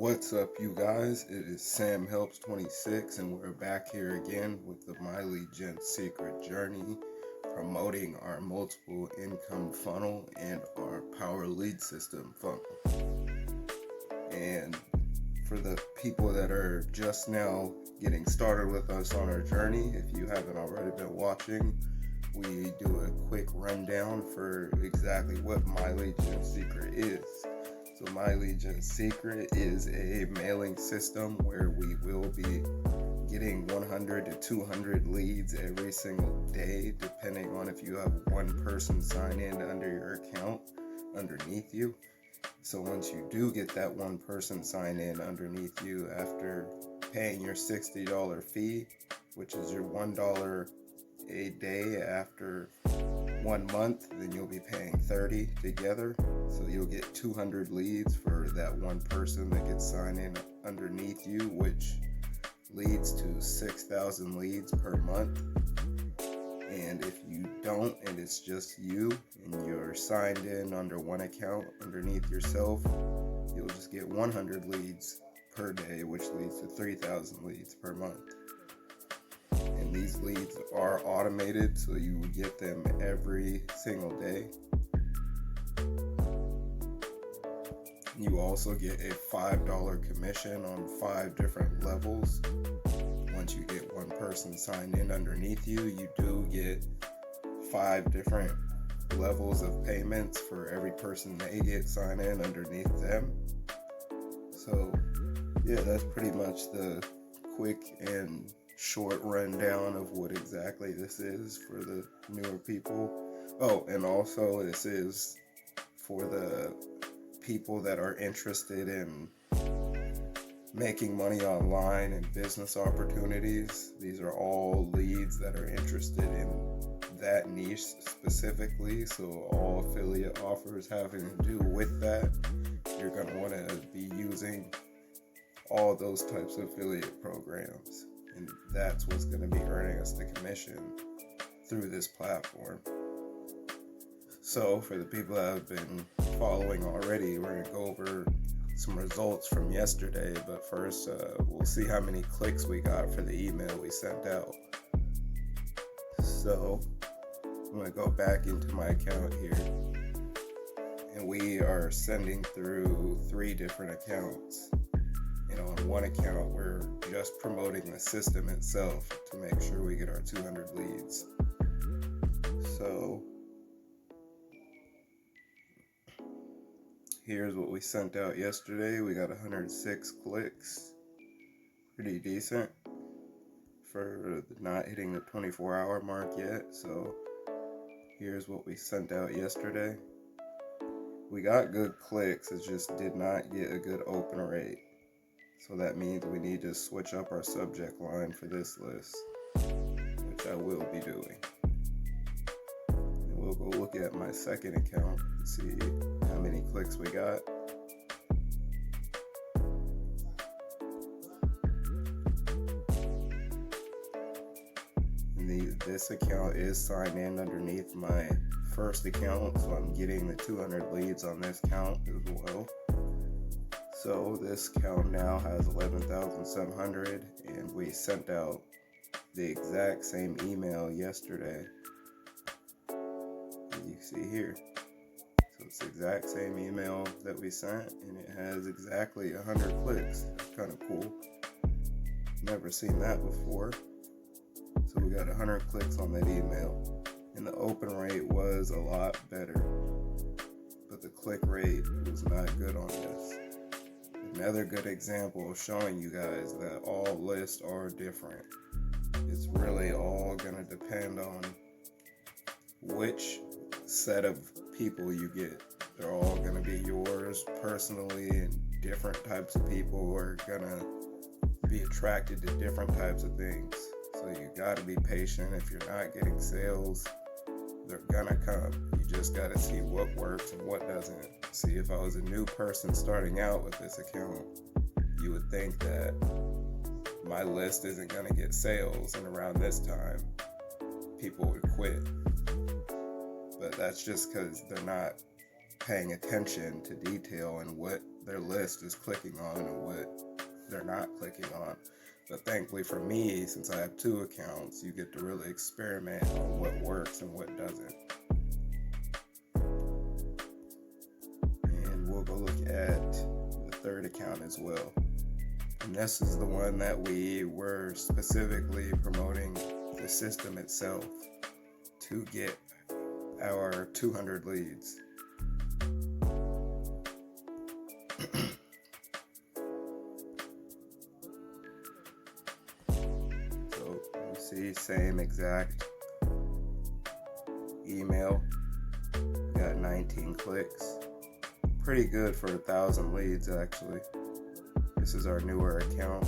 What's up, you guys? It is Sam Helps 26, and we're back here again with the My Lead Gen Secret Journey, promoting our multiple income funnel and our power lead system funnel. And for the people that are just now getting started with us on our journey, if you haven't already been watching, we do a quick rundown for exactly what My Lead Gen Secret is. So My Lead Gen Secret is a mailing system where we will be getting 100 to 200 leads every single day, depending on if you have one person sign in under your account underneath you. So once you do get that one person sign in underneath you after paying your $60 fee, which is your $1 a day after 1 month, then you'll be paying $30 together. So you'll get 200 leads for that one person that gets signed in underneath you, which leads to 6,000 leads per month. And if you don't, and it's just you, and you're signed in under one account underneath yourself, you'll just get 100 leads per day, which leads to 3,000 leads per month. And these leads are automated, so you will get them every single day. You also get a $5 commission on 5 different levels. Once you get one person signed in underneath you, you do get 5 different levels of payments for every person they get signed in underneath them. So yeah, that's pretty much the quick and short rundown of what exactly this is for the newer people. Oh, and also this is for the people that are interested in making money online and business opportunities. These are all leads that are interested in that niche specifically. So all affiliate offers having to do with that, you're going to want to be using all those types of affiliate programs. And that's what's going to be earning us the commission through this platform. So for the people that have been following already, we're going to go over some results from yesterday. But first, we'll see how many clicks we got for the email we sent out. So I'm going to go back into my account here. And we are sending through 3 different accounts. On one account, we're just promoting the system itself to make sure we get our 200 leads. So here's what we sent out yesterday. We got 106 clicks. Pretty decent for not hitting the 24-hour mark yet. So here's what we sent out yesterday. We got good clicks, it just did not get a good open rate. So that means we need to switch up our subject line for this list, which I will be doing. And we'll go look at my second account and see how many clicks we got. And this account is signed in underneath my first account, so I'm getting the 200 leads on this account as well. So this count now has 11,700, and we sent out the exact same email yesterday, as you see here. So it's the exact same email that we sent, and it has exactly 100 clicks. That's kind of cool. Never seen that before. So we got 100 clicks on that email, and the open rate was a lot better, but the click rate was not good on this. Another good example of showing you guys that all lists are different. It's really all going to depend on which set of people you get. They're all going to be yours personally, and different types of people are going to be attracted to different types of things. So you got to be patient. If you're not getting sales, they're gonna come. You just gotta see what works and what doesn't. See, if I was a new person starting out with this account, you would think that my list isn't gonna get sales, and around this time people would quit. But that's just because they're not paying attention to detail and what their list is clicking on and what they're not clicking on. But thankfully for me, since I have 2 accounts, you get to really experiment on what works and what doesn't. And we'll go look at the 3rd account as well. And this is the one that we were specifically promoting the system itself to get our 200 leads. So you see, same exact email, got 19 clicks. Pretty good for 1,000 leads actually. This is our newer account.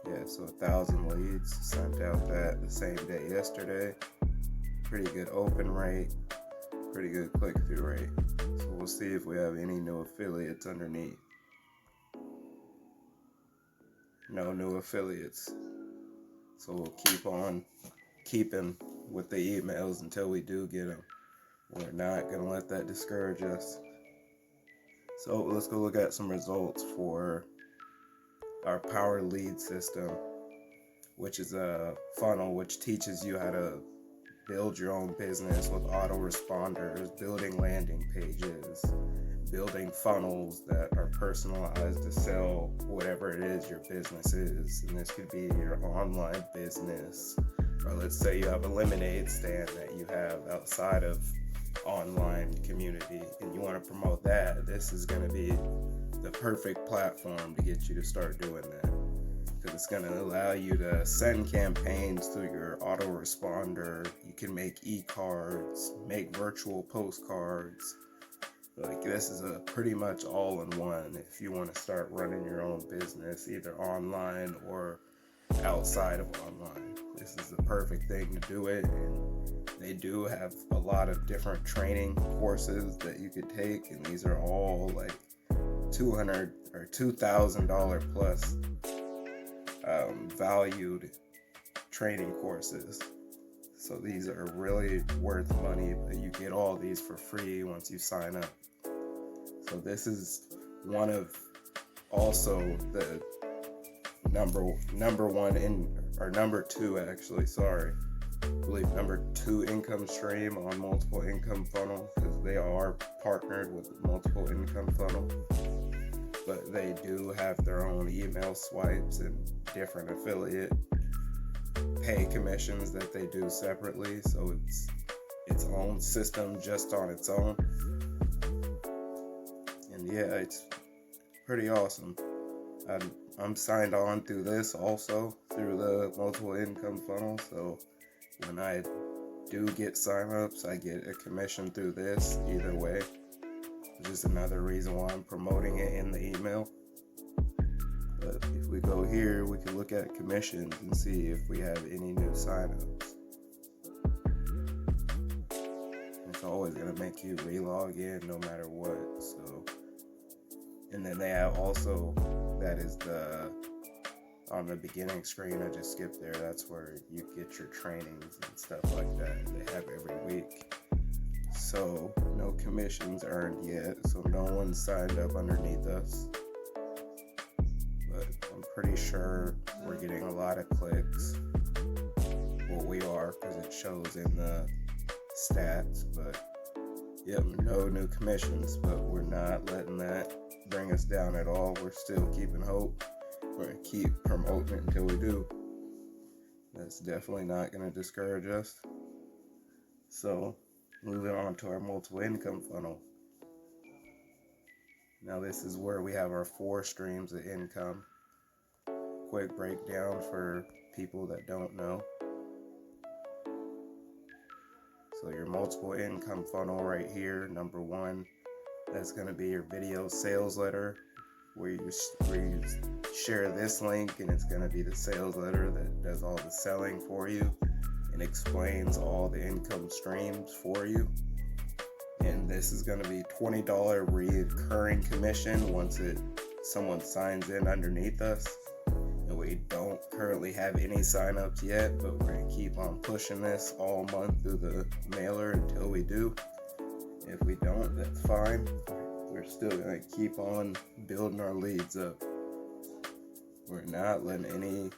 Yeah, so 1,000 leads, sent out that the same day yesterday. Pretty good open rate, pretty good click-through rate. So we'll see if we have any new affiliates underneath. No new affiliates. So we'll keep on keeping with the emails until we do get them. We're not going to let that discourage us. So let's go look at some results for our Power Lead system, which is a funnel which teaches you how to build your own business with autoresponders, building landing pages, building funnels that are personalized to sell whatever it is your business is. And this could be your online business, or let's say you have a lemonade stand that you have outside of online community and you want to promote that. This is going to be the perfect platform to get you to start doing that, because it's going to allow you to send campaigns through your autoresponder. You can make e-cards, make virtual postcards. Like, this is a pretty much all-in-one if you want to start running your own business, either online or outside of online. This is the perfect thing to do it. And they do have a lot of different training courses that you could take, and these are all like $200 or $2,000 plus valued training courses. So these are really worth money, but you get all these for free once you sign up. So this is one of also the number one or number 2 actually, sorry. I believe number 2 income stream on Multiple Income Funnel, because they are partnered with Multiple Income Funnel. But they do have their own email swipes and different affiliate pay commissions that they do separately. So it's its own system just on its own. And yeah, it's pretty awesome. I'm signed on through this also, through the Multiple Income Funnel. So when I do get signups, I get a commission through this either way. Which is another reason why I'm promoting it in the email. But if we go here, we can look at commissions and see if we have any new signups. It's always going to make you relog in no matter what. So, and then they have also, that is on the beginning screen, I just skipped there. That's where you get your trainings and stuff like that. They have every week. So no commissions earned yet, so no one signed up underneath us. But I'm pretty sure we're getting a lot of clicks. Well, we are, because it shows in the stats. But yep, no new commissions, but we're not letting that bring us down at all. We're still keeping hope. We're going to keep promoting it until we do. That's definitely not going to discourage us. So moving on to our multiple income funnel. Now this is where we have our 4 streams of income. Quick breakdown for people that don't know. So your multiple income funnel right here, number 1, that's going to be your video sales letter, where you share this link, and it's going to be the sales letter that does all the selling for you and explains all the income streams for you. And this is going to be $20 recurring commission once someone signs in underneath us. And we don't currently have any signups yet, but we're going to keep on pushing this all month through the mailer until we do. If we don't, that's fine. We're still going to keep on building our leads up. We're not letting any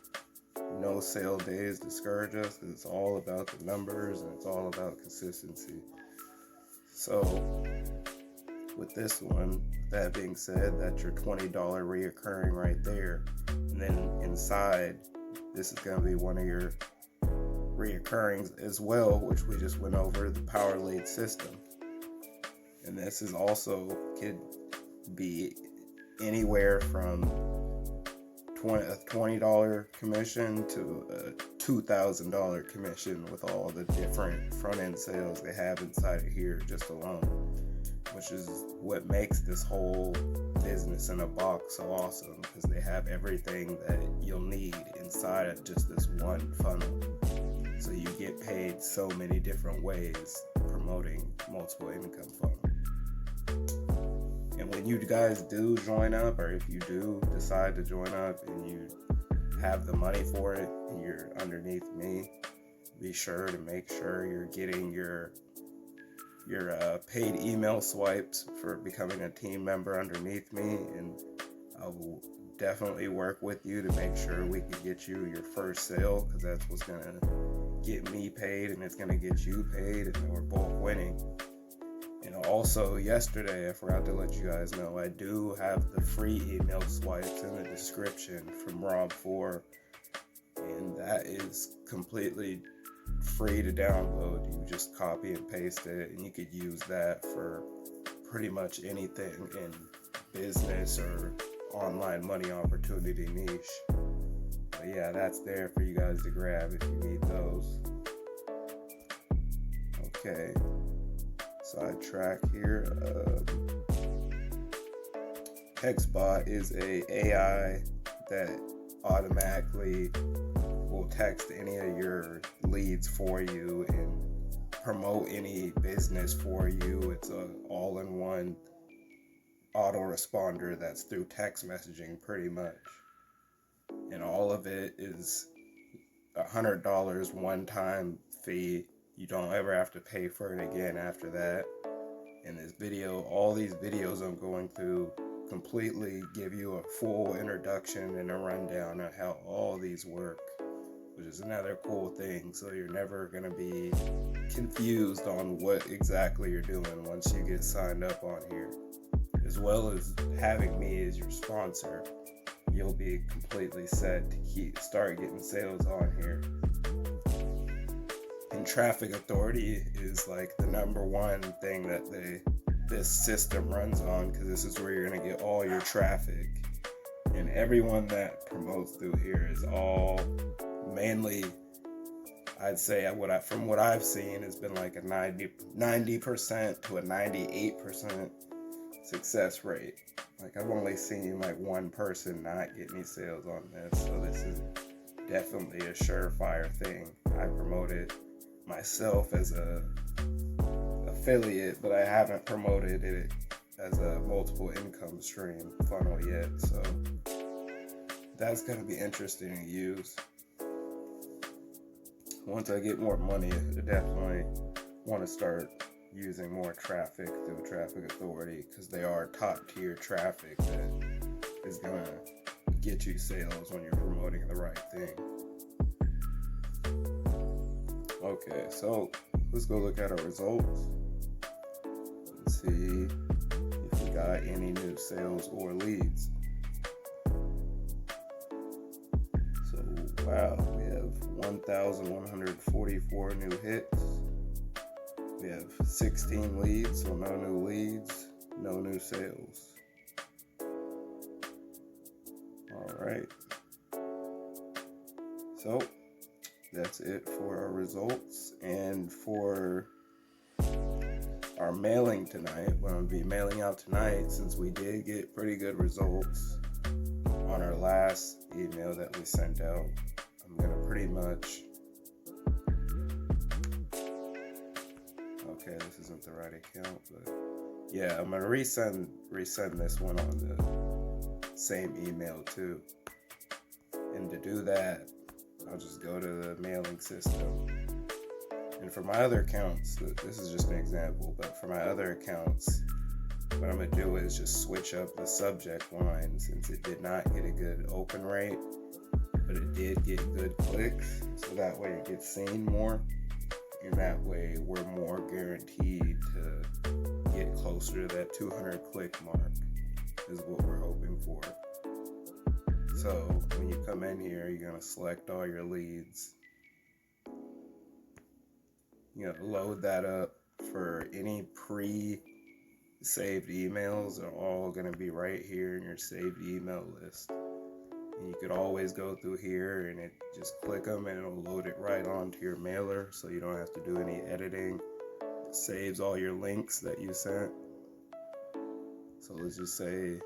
no sale days discourage us. It's all about the numbers and it's all about consistency. So with this one, that being said, that's your $20 reoccurring right there. And then inside, this is going to be one of your reoccurrings as well, which we just went over, the power lead system. And this is also could be anywhere from a $20 commission to a $2,000 commission with all the different front-end sales they have inside of here just alone, which is what makes this whole business in a box so awesome, because they have everything that you'll need inside of just this one funnel. So you get paid so many different ways promoting multiple income funnels. And when you guys do join up, or if you do decide to join up and you have the money for it and you're underneath me, be sure to make sure you're getting your paid email swipes for becoming a team member underneath me, and I will definitely work with you to make sure we can get you your first sale, because that's what's going to get me paid and it's going to get you paid, and we're both winning. And also yesterday, I forgot to let you guys know, I do have the free email swipes in the description from Rob4, and that is completely free to download. You just copy and paste it, and you could use that for pretty much anything in business or online money opportunity niche. But yeah, that's there for you guys to grab if you need those. Okay, sidetrack here. TextBot is a AI that automatically will text any of your leads for you and promote any business for you. It's a all-in-one autoresponder that's through text messaging pretty much. And all of it is $100 one-time fee. You don't ever have to pay for it again after that. In this video, all these videos I'm going through completely give you a full introduction and a rundown of how all these work, which is another cool thing. So you're never going to be confused on what exactly you're doing once you get signed up on here. As well as having me as your sponsor, you'll be completely set to start getting sales on here. And traffic authority is like the number one thing that this system runs on, because this is where you're going to get all your traffic. And everyone that promotes through here is all mainly, I'd say from what I've seen, has been like a 90% to a 98% success rate. Like I've only seen like one person not get any sales on this, so this is definitely a surefire thing. I promoted myself as a affiliate, but I haven't promoted it as a multiple income stream funnel yet, so that's going to be interesting to use. Once I get more money, I definitely want to start using more traffic through Traffic Authority, because they are top tier traffic that is going to get you sales when you're promoting the right thing. Okay, so let's go look at our results and see if we got any new sales or leads. So, wow, we have 1,144 new hits. We have 16 leads, so no new leads, no new sales. All right. So that's it for our results. And for our mailing tonight, what I'm going to be mailing out tonight, since we did get pretty good results on our last email that we sent out, I'm going to pretty much... Okay, this isn't the right account, but yeah, I'm going to resend this one on the same email too. And to do that, I'll just go to the mailing system And for my other accounts, this is just an example, but for my other accounts, what I'm going to do is just switch up the subject line, since it did not get a good open rate, but it did get good clicks, so that way it gets seen more, and that way we're more guaranteed to get closer to that 200 click mark, is what we're hoping for. So when you come in here, you're going to select all your leads. You're going to load that up. For any pre-saved emails are all going to be right here in your saved email list. And you could always go through here and just click them and it'll load it right onto your mailer, so you don't have to do any editing. It saves all your links that you sent. So let's just say,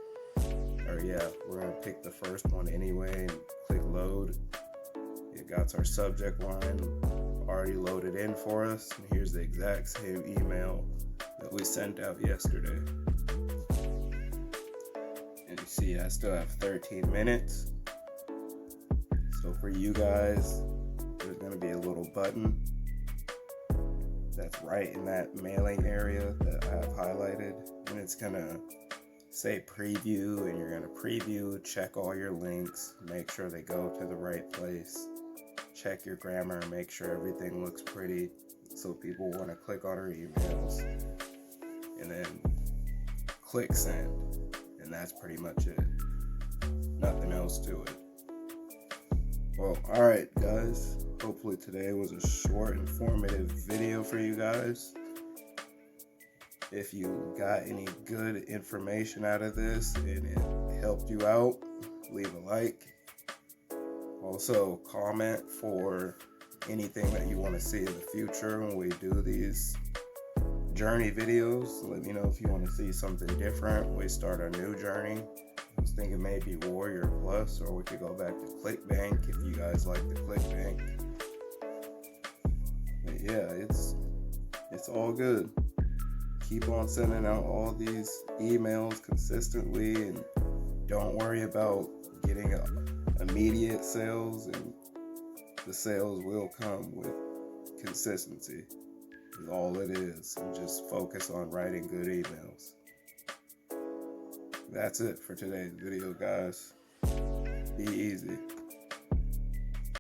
we're going to pick the first one anyway and click load. It got our subject line already loaded in for us, and here's the exact same email that we sent out yesterday. And you see I still have 13 minutes. So for you guys, there's going to be a little button that's right in that mailing area that I have highlighted, and it's going to say preview, and you're going to preview, check all your links, make sure they go to the right place, check your grammar, make sure everything looks pretty so people want to click on our emails, and then click send, and that's pretty much it. Nothing else to it. Well, alright guys, hopefully today was a short, informative video for you guys. If you got any good information out of this and it helped you out, leave a like. Also, comment for anything that you want to see in the future when we do these journey videos. Let me know if you want to see something different. We start a new journey. I was thinking maybe Warrior Plus, or we could go back to ClickBank if you guys like the ClickBank. But yeah, it's all good. Keep on sending out all these emails consistently, and don't worry about getting immediate sales, and the sales will come with consistency, is all it is, and just focus on writing good emails. That's it for today's video, guys. Be easy.